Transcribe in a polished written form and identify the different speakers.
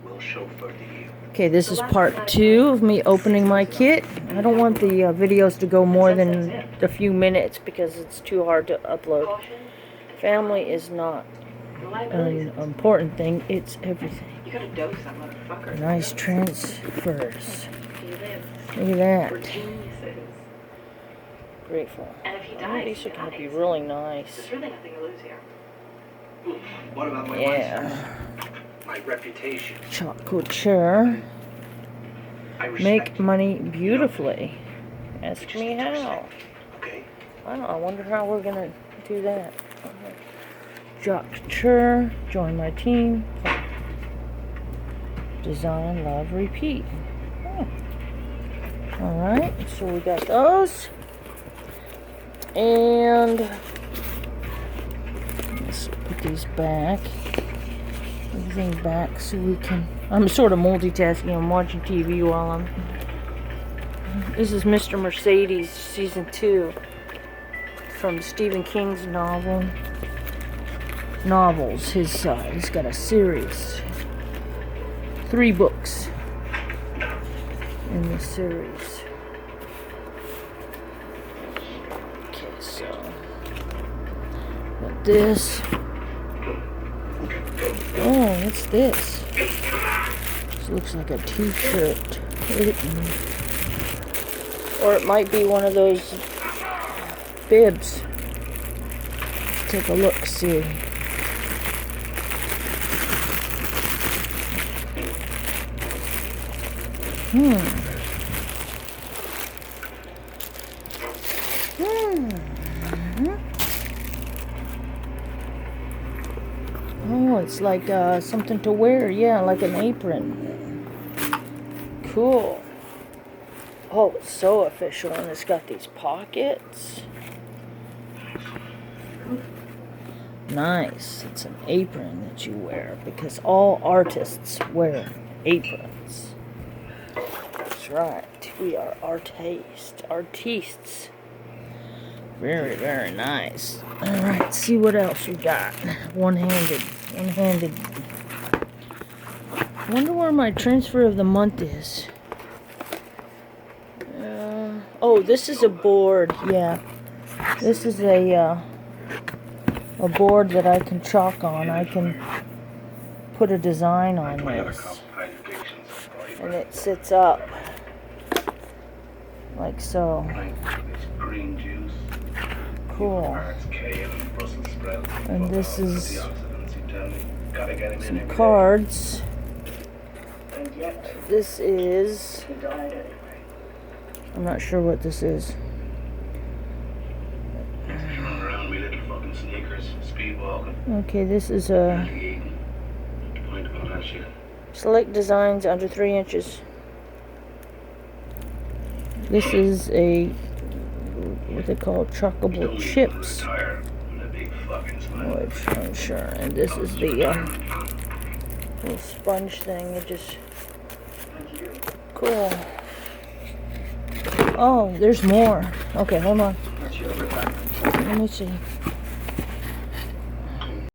Speaker 1: will chauffeur you.
Speaker 2: Okay, this is part 2 of me opening my kit. I don't want the videos to go more than a few minutes because it's too hard to upload. Family is not an important thing, it's everything.
Speaker 3: You gotta dose that motherfucker.
Speaker 2: Nice transfers. Look at that.
Speaker 3: We're geniuses.
Speaker 2: Grateful.
Speaker 3: And if he
Speaker 2: Oh,
Speaker 3: dies,
Speaker 2: these are
Speaker 3: he
Speaker 2: going to be
Speaker 3: dies.
Speaker 2: really nice.
Speaker 3: There's really nothing to lose here.
Speaker 1: What about my
Speaker 2: Yeah.
Speaker 1: my reputation?
Speaker 2: Choc couture.
Speaker 1: I respect
Speaker 2: Make
Speaker 1: you.
Speaker 2: money beautifully. Ask me how.
Speaker 1: Okay.
Speaker 2: I wonder how we're going to do that. Choc couture. Join my team. Design, love, repeat. Oh. Alright, so we got those. And let's put these back. Everything back so we can. I'm sort of multitasking. I'm watching TV while I'm. This is Mr. Mercedes season 2 from Stephen King's novels. He's got a series, 3 books in the series. Okay, so got this. Oh, what's this? This looks like a t-shirt. Or it might be one of those bibs. Let's take a look, see. Oh, it's like something to wear. Yeah, like an apron. Cool. Oh, it's so official, and it's got these pockets. Nice. It's an apron that you wear because all artists wear aprons. That's right. We are artistes. Very, very nice. Alright, see what else you got. One-handed. I wonder where my transfer of the month is. Oh, this is a board. Yeah. This is a board that I can chalk on. I can put a design on this. And it sits up. Like so.
Speaker 1: Green juice.
Speaker 2: Cool. And this is some cards. This is, I'm not sure what this is. Okay, this is a select designs under 3 inches. This is a what they call chuckable chips. Which I'm sure. And this is the little sponge thing. It just cool. Oh, there's more. Okay, hold on. Let me see.